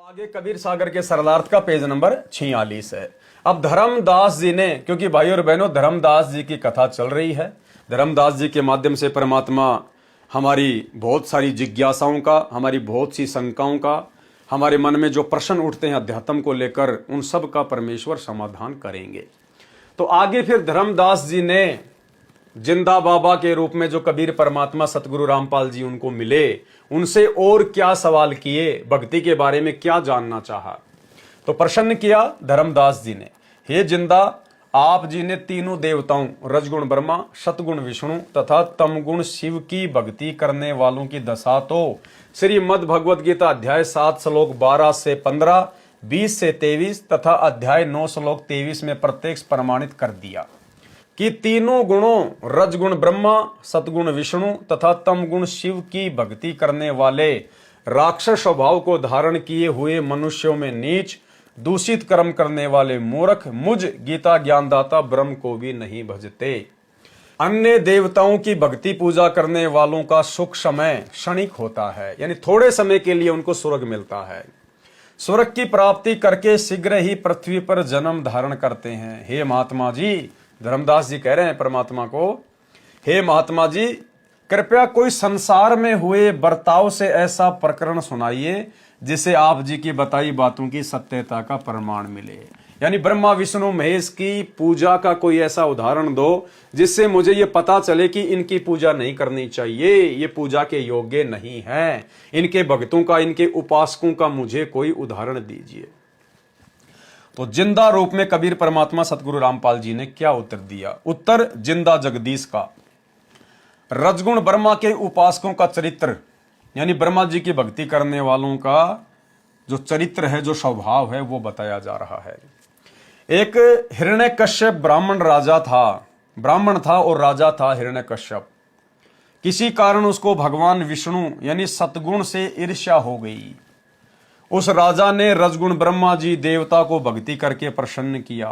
आगे कबीर सागर के सरलार्थ का पेज नंबर 46 है। अब धर्मदास जी ने, क्योंकि भाई और बहनों धर्मदास जी की कथा चल रही है, धर्मदास जी के माध्यम से परमात्मा हमारी बहुत सारी जिज्ञासाओं का, हमारी बहुत सी शंकाओं का, हमारे मन में जो प्रश्न उठते हैं अध्यात्म को लेकर, उन सब का परमेश्वर समाधान करेंगे। तो आगे फिर धर्मदास जी ने जिंदा बाबा के रूप में जो कबीर परमात्मा सतगुरु रामपाल जी उनको मिले, उनसे और क्या सवाल किए, भक्ति के बारे में क्या जानना चाहा। तो प्रश्न किया धर्मदास जी ने, हे जिंदा, आप जी ने तीनों देवताओं रजगुण ब्रह्मा, सतगुण विष्णु तथा तमगुण शिव की भक्ति करने वालों की दशा तो श्रीमद् भगवद गीता अध्याय 7 श्लोक 12 से 15, 20 से 23 तथा अध्याय 9 श्लोक 23 में प्रत्यक्ष प्रमाणित कर दिया कि तीनों गुणों रजगुण ब्रह्मा, सतगुण विष्णु तथा तमगुण शिव की भक्ति करने वाले राक्षस स्वभाव को धारण किए हुए मनुष्यों में नीच दूषित कर्म करने वाले मूर्ख मुझ गीता ज्ञानदाता ब्रह्म को भी नहीं भजते। अन्य देवताओं की भक्ति पूजा करने वालों का सुख समय क्षणिक होता है, यानी थोड़े समय के लिए उनको स्वर्ग मिलता है। स्वर्ग की प्राप्ति करके शीघ्र ही पृथ्वी पर जन्म धारण करते हैं। हे महात्मा जी, धर्मदास जी कह रहे हैं परमात्मा को, हे महात्मा जी, कृपया कोई संसार में हुए बर्ताव से ऐसा प्रकरण सुनाइए जिसे आप जी की बताई बातों की सत्यता का प्रमाण मिले। यानी ब्रह्मा विष्णु महेश की पूजा का कोई ऐसा उदाहरण दो जिससे मुझे ये पता चले कि इनकी पूजा नहीं करनी चाहिए, ये पूजा के योग्य नहीं है। इनके भक्तों का, इनके उपासकों का मुझे कोई उदाहरण दीजिए। तो जिंदा रूप में कबीर परमात्मा सतगुरु रामपाल जी ने क्या उत्तर दिया? उत्तर जिंदा जगदीश का रजगुण ब्रह्मा के उपासकों का चरित्र, यानी ब्रह्मा जी की भक्ति करने वालों का जो चरित्र है, जो स्वभाव है, वो बताया जा रहा है। एक हिरण्यकश्यप ब्राह्मण था और राजा था हिरण्यकश्यप। किसी कारण उसको भगवान विष्णु यानी सतगुण से ईर्ष्या हो गई। उस राजा ने रजगुण ब्रह्मा जी देवता को भक्ति करके प्रसन्न किया।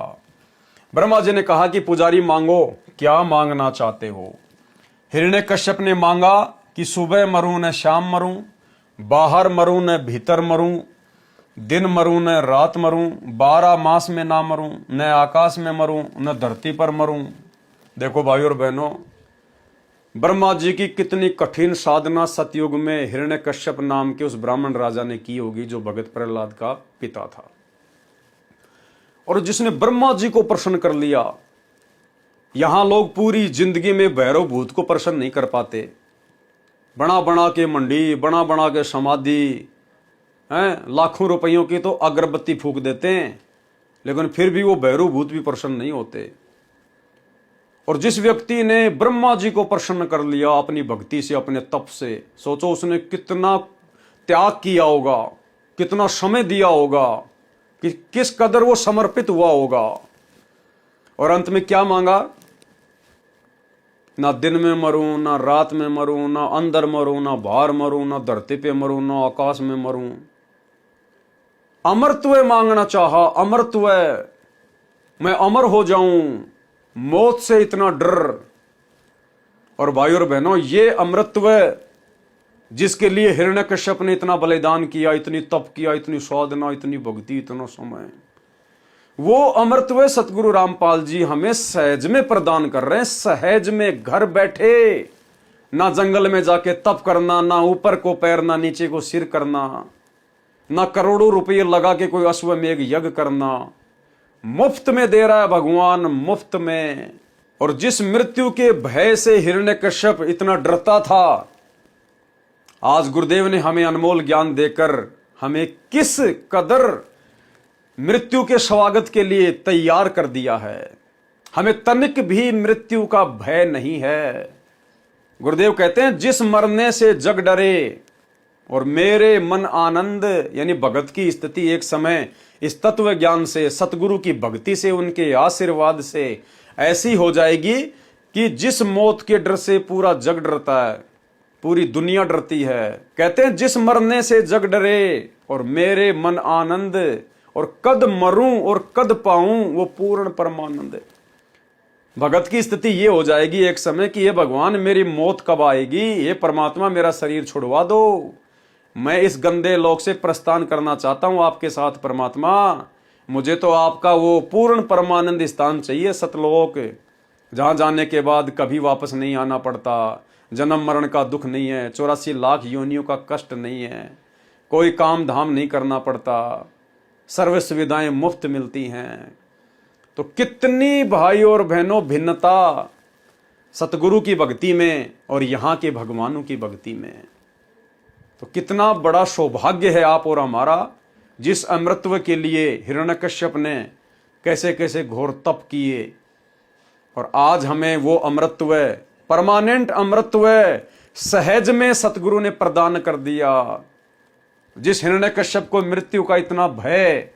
ब्रह्मा जी ने कहा कि पुजारी मांगो, क्या मांगना चाहते हो? हिरण्यकश्यप ने मांगा कि सुबह मरूं न शाम मरूं, बाहर मरूं न भीतर मरूं, दिन मरूं न रात मरूं, 12 मास में ना मरूं, न आकाश में मरूं न धरती पर मरूं। देखो भाई और बहनों, ब्रह्मा जी की कितनी कठिन साधना सतयुग में हिरण्यकश्यप नाम के उस ब्राह्मण राजा ने की होगी, जो भगत प्रहलाद का पिता था और जिसने ब्रह्मा जी को प्रसन्न कर लिया। यहां लोग पूरी जिंदगी में भैरव भूत को प्रसन्न नहीं कर पाते। बना बना के मंडी, बना बना के समाधि हैं, लाखों रुपयों की तो अगरबत्ती फूक देते हैं, लेकिन फिर भी वो भैरव भूत भी प्रसन्न नहीं होते। और जिस व्यक्ति ने ब्रह्मा जी को प्रसन्न कर लिया अपनी भक्ति से, अपने तप से, सोचो उसने कितना त्याग किया होगा, कितना समय दिया होगा, कि किस कदर वो समर्पित हुआ होगा। और अंत में क्या मांगा? ना दिन में मरूं, ना रात में मरूं, ना अंदर मरूं, ना बाहर मरूं, ना धरती पे मरूं, ना आकाश में मरूं। अमरत्व मांगना चाहा, अमरत्व, मैं अमर हो जाऊं, मौत से इतना डर। और भाई और बहनों, ये अमरत्व जिसके लिए हिरण्यकश्यप ने इतना बलिदान किया, इतनी तप किया, इतनी साधना, इतनी भक्ति, इतना समय, वो अमरत्व सतगुरु रामपाल जी हमें सहज में प्रदान कर रहे हैं। सहज में घर बैठे, ना जंगल में जाके तप करना, ना ऊपर को पैर, ना नीचे को सिर करना, ना करोड़ों रुपये लगा के कोई अश्वमेघ यज्ञ करना। मुफ्त में दे रहा है भगवान, मुफ्त में। और जिस मृत्यु के भय से हिरण्यकश्यप इतना डरता था, आज गुरुदेव ने हमें अनमोल ज्ञान देकर हमें किस कदर मृत्यु के स्वागत के लिए तैयार कर दिया है। हमें तनिक भी मृत्यु का भय नहीं है। गुरुदेव कहते हैं, जिस मरने से जग डरे और मेरे मन आनंद, यानी भगत की स्थिति एक समय इस तत्व ज्ञान से, सतगुरु की भक्ति से, उनके आशीर्वाद से ऐसी हो जाएगी कि जिस मौत के डर से पूरा जग डरता है, पूरी दुनिया डरती है। कहते हैं, जिस मरने से जग डरे और मेरे मन आनंद, और कद मरूं और कद पाऊं वो पूर्ण परमानंद। भगत की स्थिति ये हो जाएगी एक समय कि ये भगवान मेरी मौत कब आएगी, ये परमात्मा मेरा शरीर छुड़वा दो, मैं इस गंदे लोक से प्रस्थान करना चाहता हूं आपके साथ परमात्मा। मुझे तो आपका वो पूर्ण परमानंद स्थान चाहिए, सतलोक, जहां जाने के बाद कभी वापस नहीं आना पड़ता, जन्म मरण का दुख नहीं है, 84 लाख योनियों का कष्ट नहीं है, कोई काम धाम नहीं करना पड़ता, सर्व सुविधाएं मुफ्त मिलती हैं। तो कितनी भाई और बहनों भिन्नता सतगुरु की भक्ति में और यहां के भगवानों की भक्ति में। तो कितना बड़ा सौभाग्य है आप और हमारा, जिस अमृतत्व के लिए हिरण्यकश्यप ने कैसे कैसे घोर तप किए, और आज हमें वो अमृतत्व, परमानेंट अमृतत्व सहज में सतगुरु ने प्रदान कर दिया। जिस हिरण्यकश्यप को मृत्यु का इतना भय,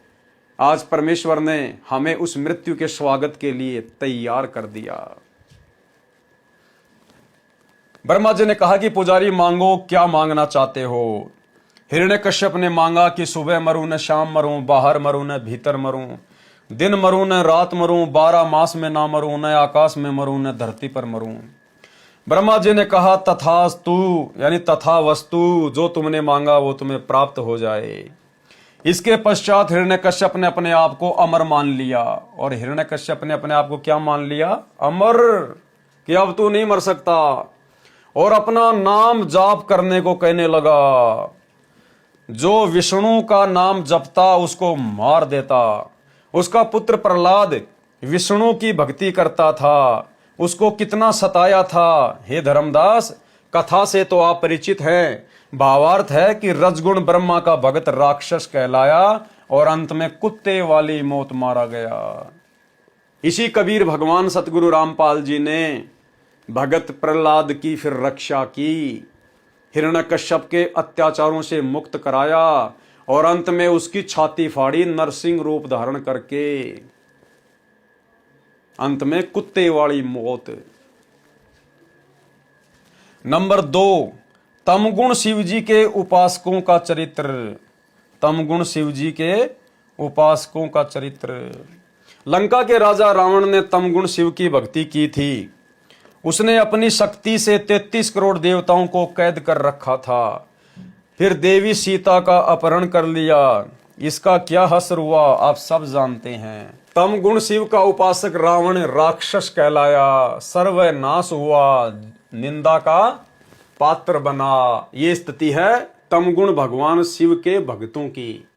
आज परमेश्वर ने हमें उस मृत्यु के स्वागत के लिए तैयार कर दिया। ब्रह्मा जी ने कहा कि पुजारी मांगो, क्या मांगना चाहते हो। हिरण्यकश्यप ने मांगा कि सुबह मरूं न शाम मरूं, बाहर मरूं न भीतर मरूं, दिन मरूं न रात मरूं, 12 मास में ना मरूं, न आकाश में मरूं न धरती पर मरूं। ब्रह्मा जी ने कहा तथास्तु, यानी तथा वस्तु, जो तुमने मांगा वो तुम्हें प्राप्त हो जाए। इसके पश्चात हिरण्यकश्यप ने अपने आप को अमर मान लिया। और हिरण्यकश्यप ने अपने आप को क्या मान लिया? अमर, कि अब तू नहीं मर सकता। और अपना नाम जाप करने को कहने लगा। जो विष्णु का नाम जपता उसको मार देता। उसका पुत्र प्रहलाद विष्णु की भक्ति करता था, उसको कितना सताया था। हे धर्मदास, कथा से तो आप परिचित हैं। भावार्थ है कि रजगुण ब्रह्मा का भगत राक्षस कहलाया और अंत में कुत्ते वाली मौत मारा गया। इसी कबीर भगवान सतगुरु रामपाल जी ने भगत प्रहलाद की फिर रक्षा की, हिरण्यकश्यप के अत्याचारों से मुक्त कराया और अंत में उसकी छाती फाड़ी नरसिंह रूप धारण करके, अंत में कुत्ते वाली मौत। नंबर 2, तमगुण शिवजी के उपासकों का चरित्र। तमगुण शिवजी के उपासकों का चरित्र। लंका के राजा रावण ने तमगुण शिव की भक्ति की थी। उसने अपनी शक्ति से 33 करोड़ देवताओं को कैद कर रखा था। फिर देवी सीता का अपहरण कर लिया। इसका क्या हश्र हुआ आप सब जानते हैं। तमगुण शिव का उपासक रावण राक्षस कहलाया, सर्वनाश हुआ, निंदा का पात्र बना। ये स्थिति है तमगुण भगवान शिव के भक्तों की।